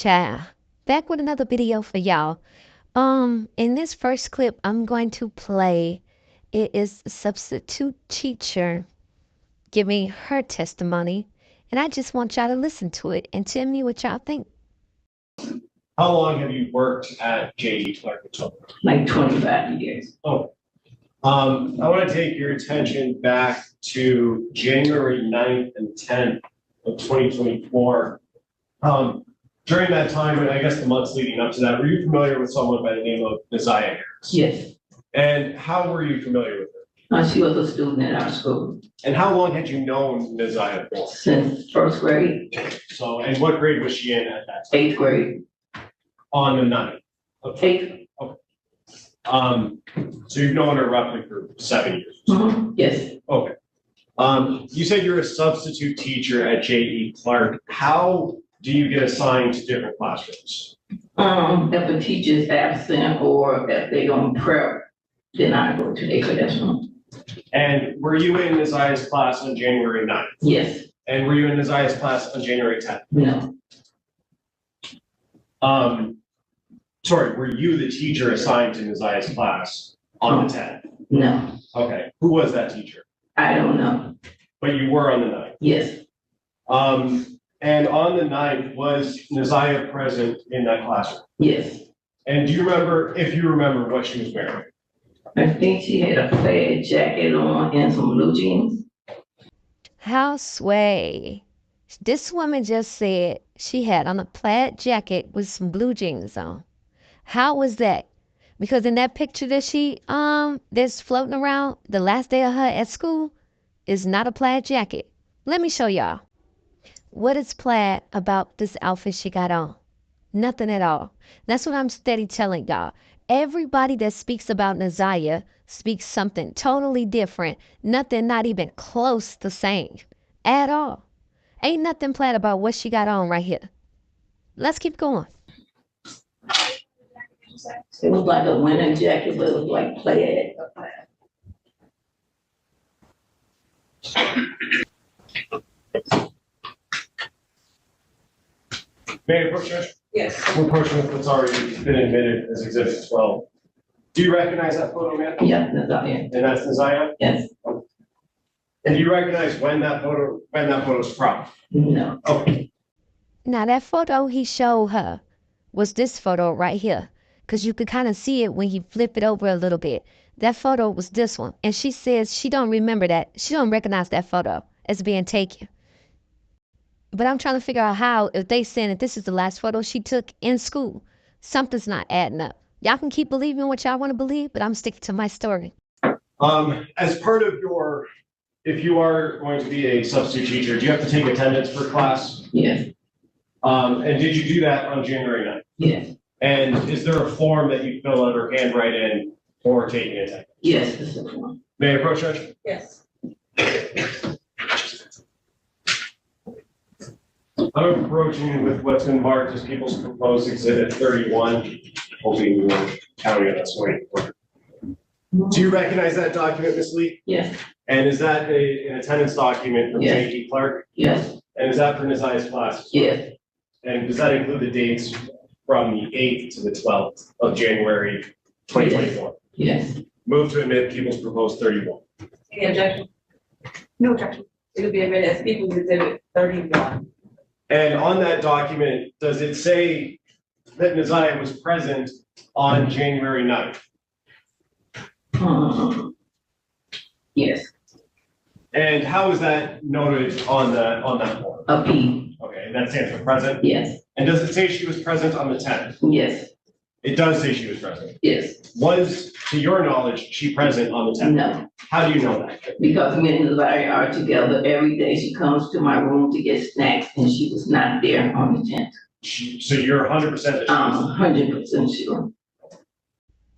Child, back with another video for y'all. In this first clip I'm going to play, it is a substitute teacher giving her testimony, and I just want y'all to listen to it and tell me what y'all think. How long have you worked at J.E. Clark? Like 25 years. Oh, I want to take your attention back to January 9th and 10th of 2024. During that time, and I guess the months leading up to that, were you familiar with someone by the name of Neziah Harris? Yes. And how were you familiar with her? She was a student at our school. And how long had you known Neziah for? Since first grade. So, and what grade was she in at that time? Eighth grade. On the 9th? Eighth. So you've known her roughly for 7 years? Mm-hmm. Yes. Okay. You said you're a substitute teacher at J.E. Clark. How do you get assigned to different classrooms? If a teacher is absent or if they on prep, then I go to their classroom. And were you in Neziah's class on January 9th? Yes. And were you in Neziah's class on January 10th? No. Sorry, were you the teacher assigned to Neziah's class on the 10th? No. Okay. Who was that teacher? I don't know. But you were on the 9th? Yes. And on the 9th, was Neziah present in that classroom? Yes. And do you remember, if you remember, what she was wearing? I think she had a plaid jacket on and some blue jeans. How sway. This woman just said she had on a plaid jacket with some blue jeans on. How was that? Because in that picture that she that's floating around the last day of her at school is not a plaid jacket. Let me show y'all. What is plaid about this outfit she got on? Nothing at all. That's what I'm steady telling y'all. Everybody that speaks about Neziah speaks something totally different. Nothing not even close the same at all. Ain't nothing plaid about what she got on right here. Let's keep going. It was like a winter jacket, but it was like plaid. May I approach you? Yes. We're approaching what's already been admitted as Exhibit 12. Do you recognize that photo, man? Yeah, Neziah. And that's Neziah? Yes. And do you recognize when that photo's from? No. Okay. Now that photo he showed her was this photo right here. Because you could kind of see it when he flip it over a little bit. That photo was this one. And she says she don't remember that. She don't recognize that photo as being taken. But I'm trying to figure out how, if they saying that this is the last photo she took in school, something's not adding up. Y'all can keep believing what y'all want to believe, but I'm sticking to my story. As part of your, if you are going to be a substitute teacher, do you have to take attendance for class? Yes. And did you do that on January 9th? Yes. And is there a form that you fill out or handwrite in for taking attendance? Yes, this is one. May I approach, Judge? Yes. I'm approaching with what's been marked as People's Proposed Exhibit 31, hoping you were counting on us waiting for it. Do you recognize that document, Ms. Lee? Yes. And is that an attendance document from Yes. J.E. Clark? Yes. And is that for Neziah's class? Yes. And does that include the dates from the 8th to the 12th of January 2024? Yes. Move to admit People's Proposed 31. Any objection? No objection. It will be admitted as People's Exhibit 31. And on that document, does it say that Neziah was present on January 9th? Yes. And how is that noted on that form? A P. Okay, and that stands for present? Yes. And does it say she was present on the 10th? Yes. It does say she was present. Yes. Was, to your knowledge, she present on the 10th? No. How do you know that? Because me and Neziah are together every day. She comes to my room to get snacks and she was not there on the 10th. So you're 100% that she was? 100% sure.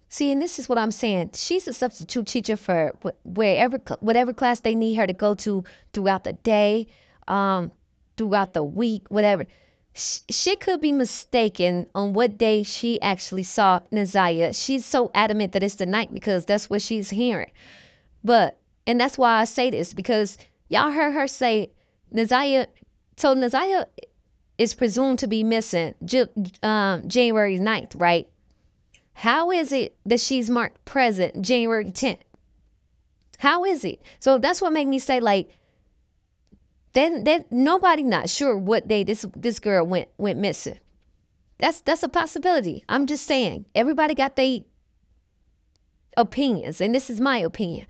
See, and this is what I'm saying. She's a substitute teacher for whatever class they need her to go to throughout the day, throughout the week, whatever. She could be mistaken on what day she actually saw Neziah. She's so adamant that it's the night because that's what she's hearing. And that's why I say this, because y'all heard her say Neziah, so Neziah is presumed to be missing January 9th, right? How is it that she's marked present January 10th? How is it? So that's what made me say, like, then nobody not sure what day this girl went missing. That's a possibility. I'm just saying, everybody got their opinions, and this is my opinion.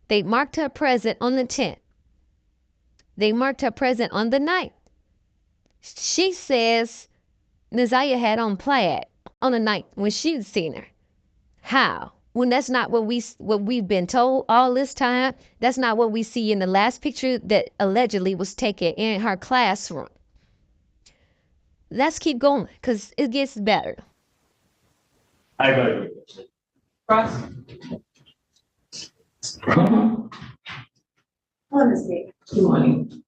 They marked her present on the 10th. They marked her present on the 9th. She says Naziah had on plaid on the night when she seen her. How? When that's not what we've been told all this time. That's not what we see in the last picture that allegedly was taken in her classroom. Let's keep going, because it gets better. I agree. Ross? Mhm. Hello, Ms. Lee. Good morning.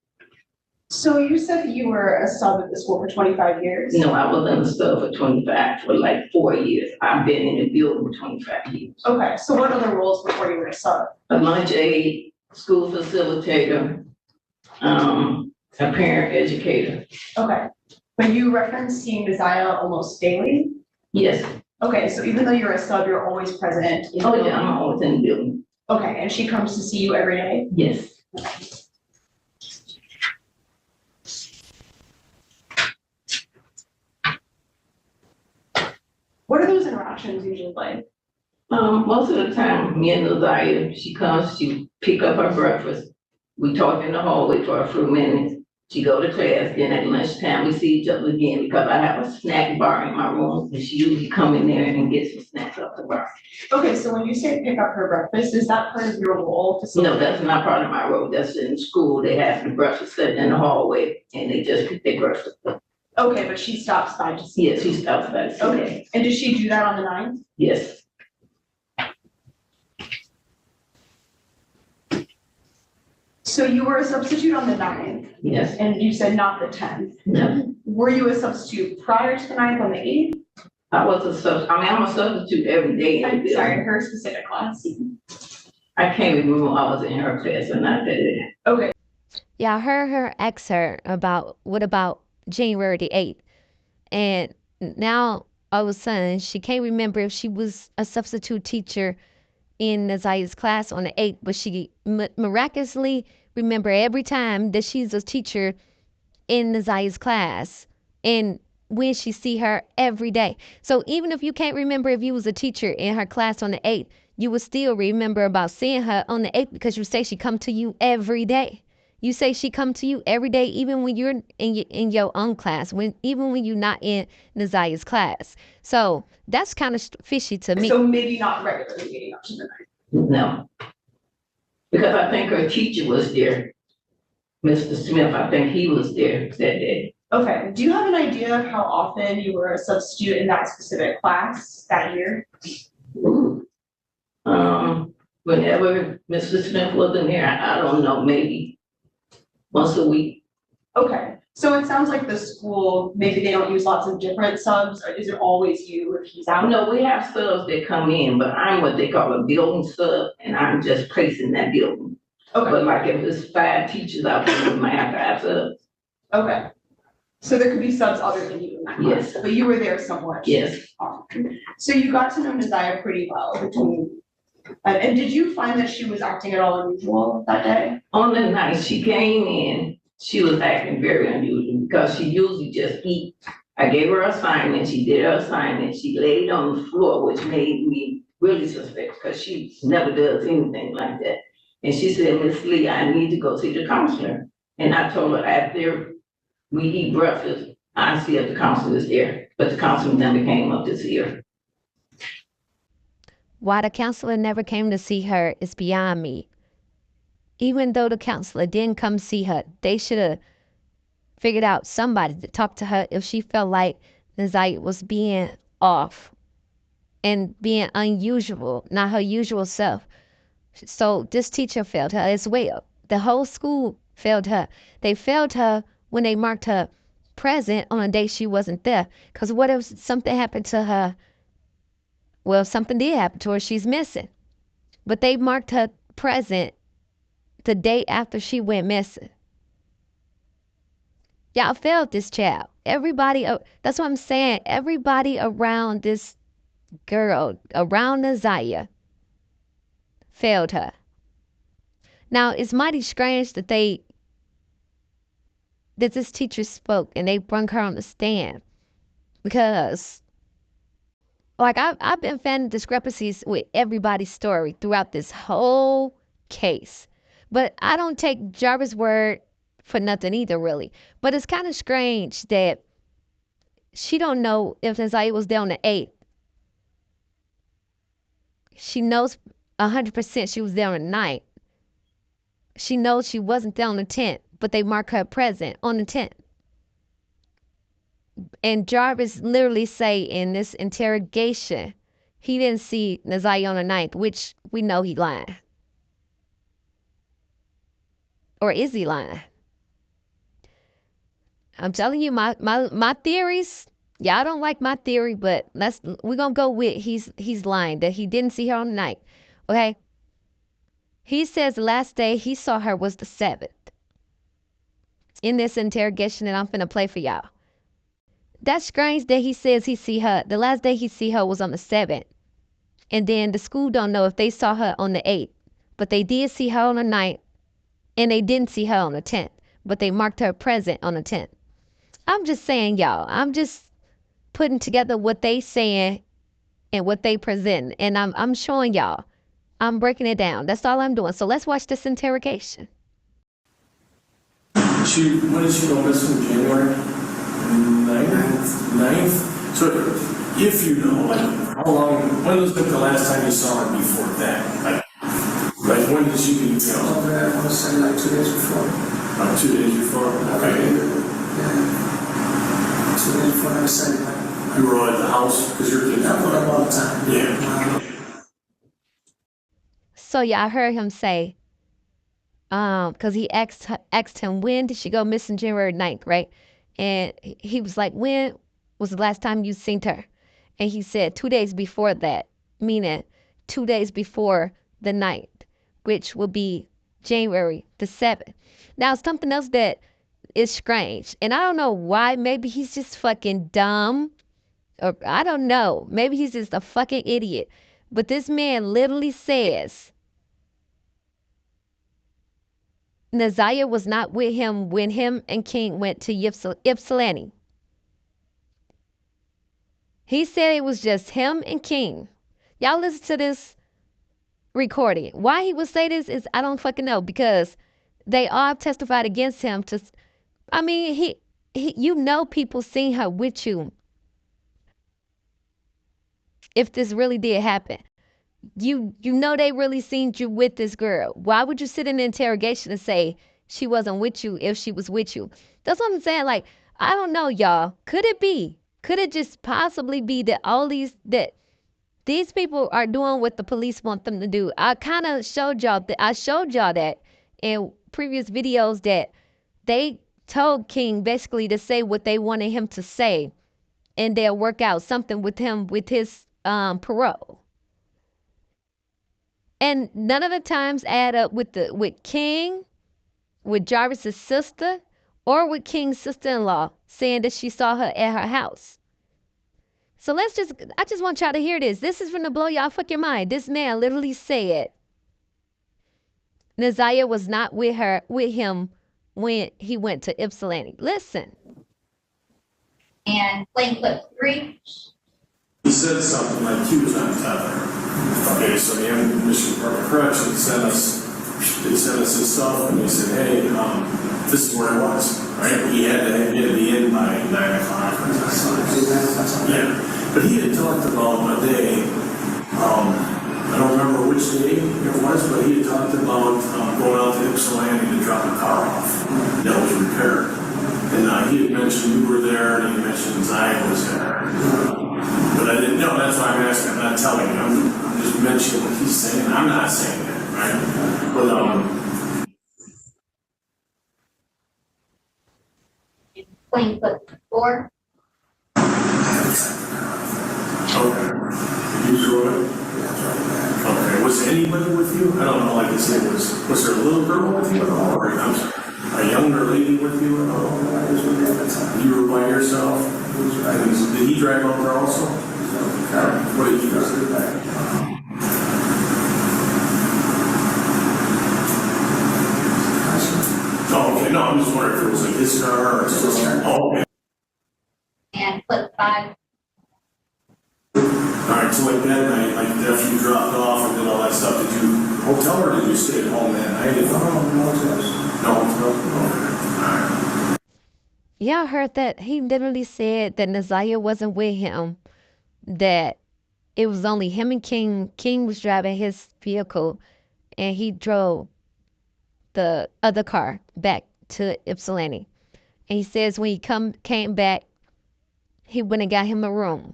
So you said that you were a sub at the school for 25 years? No, I was in the store for like 4 years. I've been in the building for 25 years. Okay, so what other roles before you were a sub? A lunch aide, school facilitator, a parent educator. Okay, but you referenced seeing Naziah almost daily? Yes. Okay, so even though you're a sub, you're always present in the Oh, building? yeah, I'm always in the building. Okay, and she comes to see you every day? Yes. What are those interactions usually like? Most of the time, me and Naziah, she comes, she pick up her breakfast. We talk in the hallway for a few minutes. She go to class, then at lunchtime, we see each other again because I have a snack bar in my room, and she usually come in there and get some snacks off the bar. Okay, so when you say pick up her breakfast, is that part of your role? No, that's not part of my role. That's in school. They have the breakfast sitting in the hallway, and they just pick their breakfast up. Okay, but she stops by to see you? Yes, she stops by. to see me. Okay, and does she do that on the 9th? Yes. So you were a substitute on the 9th, Yes. and you said not the 10th. No. Were you a substitute prior to the 9th on the 8th? I'm a substitute every day. in the I'm sorry, building. her specific class. I can't remember I was in her class or not that day. Okay, Yeah, I heard her ask her about what about January the 8th. And now all of a sudden she can't remember if she was a substitute teacher in Naziah's class on the 8th, but she miraculously remember every time that she's a teacher in Naziah's class and when she see her every day. So even if you can't remember if you was a teacher in her class on the 8th, you would still remember about seeing her on the 8th because you say she come to you every day. You say she come to you every day, even when you're in your own class, even when you're not in Naziah's class. So that's kind of fishy to me. so maybe not regularly meeting up to the 9th. No. Because I think her teacher was there. Mr. Smith, I think he was there that day. Okay, do you have an idea of how often you were a substitute in that specific class that year? Ooh. Whenever Mr. Smith wasn't there, I don't know, maybe once a week. Okay, so it sounds like the school, maybe they don't use lots of different subs, or is it always you if he's out? No, we have subs that come in, but I'm what they call a building sub, and I'm just placing that building. Okay, But like if there's 5 teachers out there, we might have 5 subs. okay. So there could be subs other than you in that class, Yes. but you were there somewhat. Yes. So you got to know Naziah pretty well between, and did you find that she was acting at all unusual that day? On the night she came in, she was acting very unusual because she usually just eat. I gave her assignment, she did her assignment, she laid on the floor, which made me really suspect because she never does anything like that. And she said, Miss Lee, I need to go see the counselor. And I told her after we eat breakfast, I see if the counselor is there, but the counselor never came up to see her. Why the counselor never came to see her is beyond me. Even though the counselor didn't come see her, they should have figured out somebody to talk to her if she felt like Naziah was being off and being unusual, not her usual self. So this teacher failed her as well. The whole school failed her. They failed her when they marked her present on a day she wasn't there. Because what if something happened to her? Well, something did happen to her. She's missing. But they marked her present the day after she went missing. Y'all failed this child. Everybody, that's what I'm saying. Everybody around this girl, around Naziah, failed her. Now, it's mighty strange that this teacher spoke and they brung her on the stand because, like, I've been finding discrepancies with everybody's story throughout this whole case. But I don't take Jarvis' word for nothing either, really. But it's kind of strange that she don't know if Naziah was there on the 8th. She knows 100% she was there on the 9th. She knows she wasn't there on the 10th, but they mark her present on the 10th. And Jarvis literally say in this interrogation, he didn't see Naziah on the 9th, which we know he lying. Or is he lying? I'm telling you, my theories, y'all don't like my theory, but we're gonna go with he's lying, that he didn't see her on the 9th. Okay? He says the last day he saw her was the 7th. In this interrogation that I'm finna play for y'all. That's strange that he says he see her. The last day he see her was on the 7th. And then the school don't know if they saw her on the 8th. But they did see her on the 9th. And they didn't see her on the 10th. But they marked her present on the 10th. I'm just saying, y'all. I'm just putting together what they saying and what they present. And I'm showing y'all. I'm breaking it down. That's all I'm doing. So let's watch this interrogation. When did she go missing? January 9th? So if you know, like, how long, when was the last time you saw her before that? Like when did she be, you know? I want to say like 2 days before. 2 days before? Okay. Yeah. 2 days before I said that. You were all at the house? Because you're kids. I put up all the time. Yeah. So y'all heard him say, because he asked him, when did she go missing January 9th, right? And he was like, when was the last time you seen her? And he said 2 days before that, meaning 2 days before the 9th, which will be January the 7th. Now, something else that is strange, and I don't know why. Maybe he's just fucking dumb, or I don't know. Maybe he's just a fucking idiot. But this man literally says Naziah was not with him when him and King went to Ypsilanti. He said it was just him and King. Y'all listen to this recording. Why he would say this is I don't fucking know, because they all testified against him. I mean, he you know, people seen her with you. If this really did happen, you know they really seen you with this girl. Why would you sit in an interrogation and say she wasn't with you if she was with you? That's what I'm saying. Like, I don't know, y'all. Could it be? Could it just possibly be that these people are doing what the police want them to do? I kind of showed y'all that in previous videos, that they told King basically to say what they wanted him to say, and they'll work out something with him with his parole. And none of the times add up with King, with Jarvis's sister, or with King's sister-in-law saying that she saw her at her house. So I just want y'all to hear this. This is gonna blow y'all fucking mind. This man literally said Naziah was not with him when he went to Ypsilanti. Listen. And playing clip 3. He said something like he was on tether. Okay, so the Mission Department of Corrections sent us his stuff, and they said, hey, this is where I was, right? He had to be in by 9 o'clock. Yeah, but he had talked about a day, I don't remember which day it was, but he had talked about going out to Ypsilanti to drop a car off that was repaired. And he had mentioned you were there, and he mentioned Zion was there. But I didn't know, that's why I'm asking, I'm not telling you, I'm just mentioning what he's saying. I'm not saying that, right? But, Playing clip 4. okay. You drew it? Okay, was anybody with you? I don't know, like I said, was there a little girl with you at all, or a younger lady with you at all? I think, did he drive out there also? What did he drive? Oh, okay, no, I'm just wondering if it was like his car or His car. Oh, okay. And flip 5. Alright, so like that night, like after you dropped off and did all that stuff, did you hotel or did you stay at home that night? No. Alright. Yeah, I heard that he literally said that Naziah wasn't with him, that it was only him and King. King was driving his vehicle, and he drove the other car back to Ypsilanti. And he says when he came back, he went and got him a room.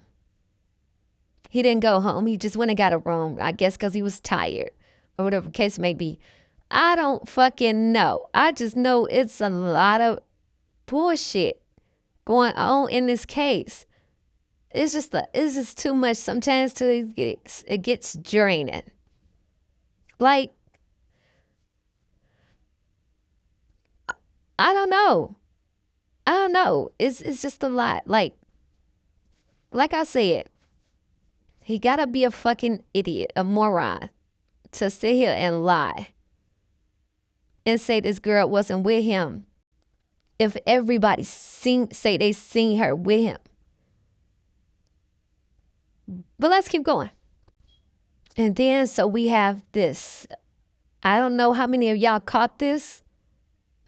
He didn't go home. He just went and got a room, I guess because he was tired or whatever the case may be. I don't fucking know. I just know it's a lot of bullshit going on in this case. It's just too much sometimes till it gets draining. Like, I don't know. I don't know. It's just a lot. Like I said, he gotta be a fucking idiot, a moron, to sit here and lie and say this girl wasn't with him. If everybody say they seen her with him. But let's keep going. And then so we have this. I don't know how many of y'all caught this,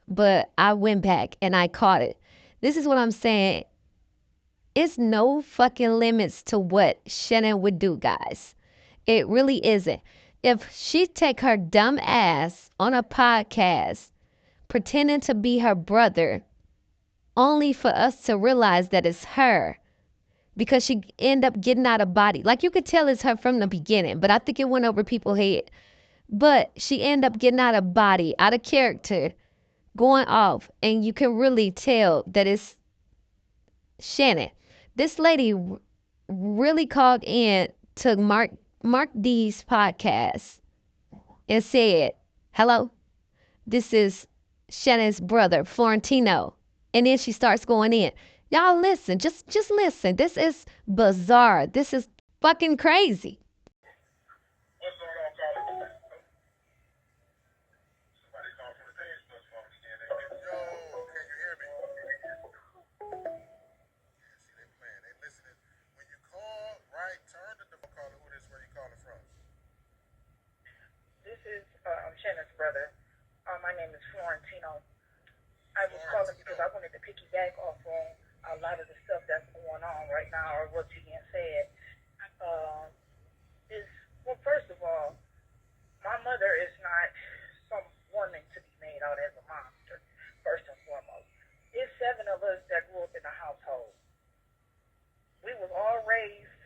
but I went back and I caught it. This is what I'm saying. It's no fucking limits to what Shannon would do, guys. It really isn't. If she take her dumb ass on a podcast pretending to be her brother only for us to realize that it's her because she end up getting out of body. Like you could tell it's her from the beginning, but I think it went over people's head. But she end up getting out of body, out of character, going off, and you can really tell that it's Shannon. This lady really called in to Mark D's podcast and said, "Hello, this is Shannon's brother, Florentino." And then she starts going in. Y'all listen, just listen. This is bizarre. This is fucking crazy. What's going on, Carla? Somebody called from the page plus phone again. Yo, can you hear me? Yeah, see, they playing. They listening. When you call, right, turn to the caller. Who this? Where you calling from? This is Shannon's brother. My name is Florentino. I was calling because I wanted to piggyback off on a lot of the stuff that's going on right now, or what's being said. Well, first of all, my mother is not some woman to be made out as a monster, first and foremost. It's 7 of us that grew up in a household. We was all raised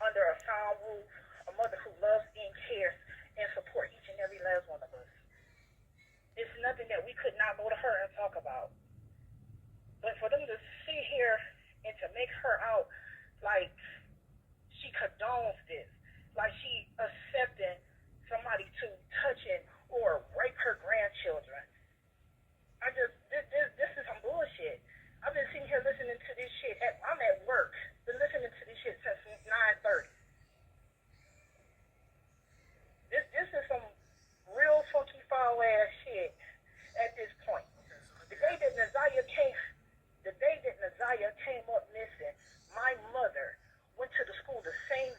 under a sound roof, a mother who loves and cares and support each and every last one of us. It's nothing that we could not go to her and talk about. But for them to sit here and to make her out like she condones this, like she accepting somebody to touching or rape her grandchildren. This is some bullshit. I've been sitting here listening to this shit. I'm at work. Been listening to this shit since 9:30. This is some real funky foul ass shit at this point. The day that Naziah came up missing, my mother went to the school the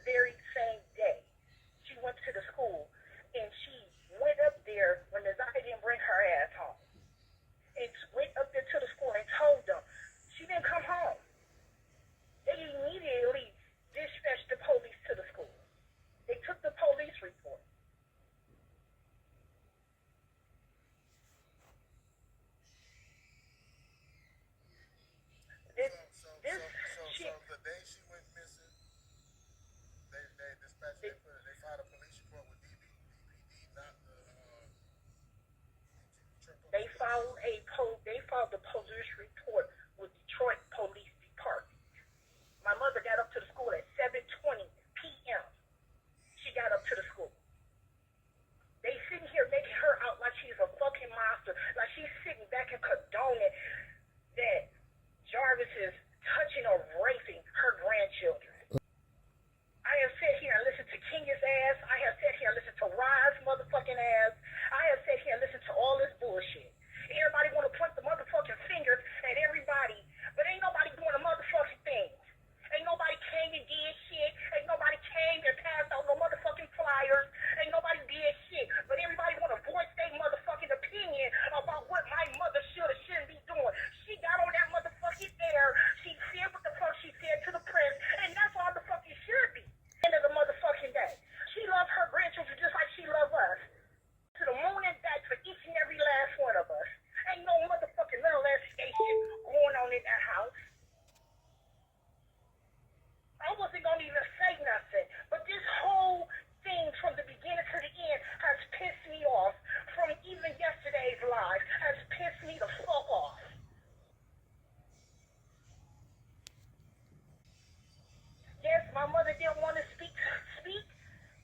very same day. She went to the school and she went up there when Naziah didn't bring her ass home. And went up there to the school and told them she didn't come home. They immediately dispatched the police to the school. They took the police report. So the day she went missing, they dispatched, they filed a police report with DPD, not the, They filed the police report with Detroit Police Department. My mother got up to the school at 7:20 p.m. She got up to the school. They sitting here making her out like she's a fucking monster, like she's sitting back and condoning that Jarvis is touching or raping her grandchildren. I have sat here and listened to Kenya's ass. I have sat here and listened to Rod's motherfucking ass. I have sat here and listened to all this bullshit. Everybody want to point the motherfucking fingers at everybody, but ain't nobody doing a motherfucking thing. Ain't nobody came and did shit. Ain't nobody came and passed out no motherfucking flyers. Ain't nobody did shit. But everybody want to voice their motherfucking opinion about what my mother should or shouldn't be doing. She got on that motherfucking air. She said what the fuck she said to the press, and that's all the fuck it should be. End of the motherfucking day. She loves her grandchildren just like she loves us. To the moon and back for each and every last one of us. Ain't no motherfucking little ass station going on in that house. I wasn't gonna even say nothing, but this whole thing from the beginning to the end has pissed me off. From even yesterday's live has pissed me the fuck off. Yes, my mother didn't want to speak,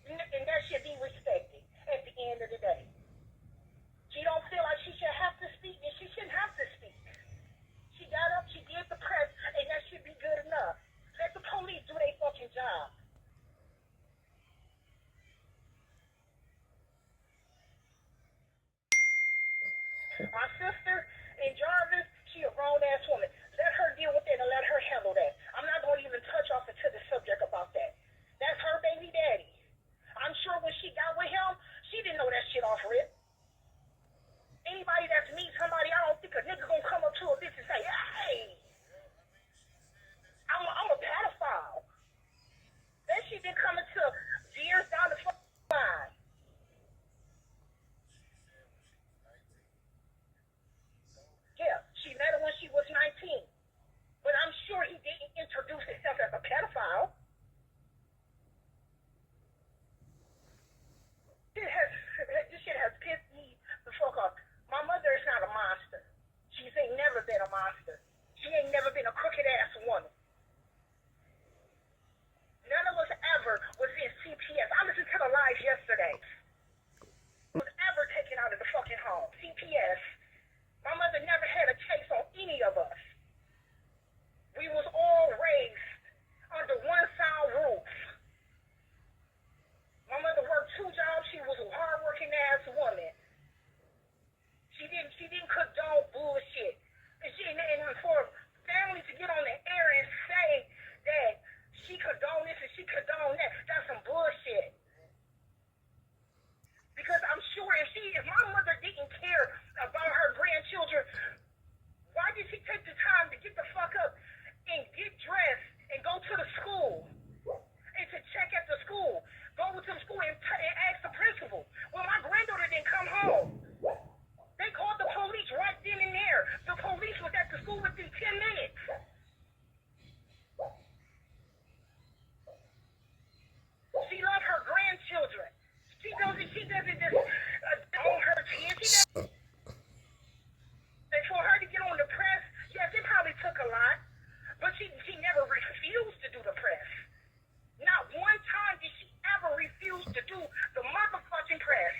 and that should be respected at the end of the day. She don't feel like she should have to speak, and she shouldn't have to speak. She got up, she did the press, and that should be good enough. Let the police do their fucking job. My sister and Jarvis, she a grown ass woman. Let her deal with it and let her handle that. I'm not going to even touch off into the subject about that. That's her baby daddy. I'm sure when she got with him, she didn't know that shit off rip. Anybody that's me, somebody, I don't think a nigga gonna come up to a bitch and say, hey, I'm a pedophile. That shit been coming to years down the line. Yeah, she met her when she was 19. But I'm sure he didn't introduce himself as a pedophile. This shit has pissed me the fuck off. My mother is not a monster. She's ain't never been a monster. She ain't never been a crooked ass woman. None of us ever was in CPS. I listened to the live yesterday. Was ever taken out of the fucking home. CPS. My mother never had a case on any of us. We was all raised under one sound roof. My mother worked 2 jobs. She was a hard-working ass woman. She didn't condone bullshit. And for family to get on the air and say that she condoned this and she condoned that, that's some bullshit. Because I'm sure if my mother didn't care about her grandchildren, why did she take the time to get the fuck up and get dressed and go to the school and to check at the school? Go to the school and ask the principal. Well, my granddaughter didn't come home. They called the police right then and there. The police was at the school within 10 minutes. She loved her grandchildren. She doesn't just own her kids. And for her to get on the press, yes, it probably took a lot. But she never refused to do the press. Not one time did she ever refuse to do the motherfucking press.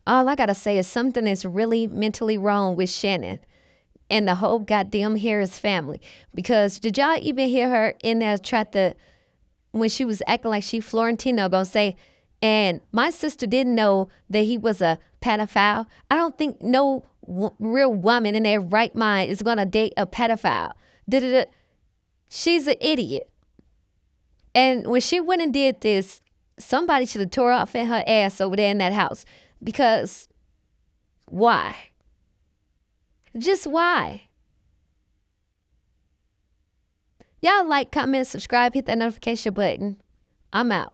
All I gotta say is something is really mentally wrong with Shannon and the whole goddamn Harris family. Because did y'all even hear her in there try to, when she was acting like she Florentino gonna say, and my sister didn't know that he was a pedophile. I don't think no real woman in their right mind is gonna date a pedophile. Da-da-da. She's an idiot. And when she went and did this, somebody should have tore off in her ass over there in that house. Because why? Just why? Y'all like, comment, subscribe, hit that notification button. I'm out.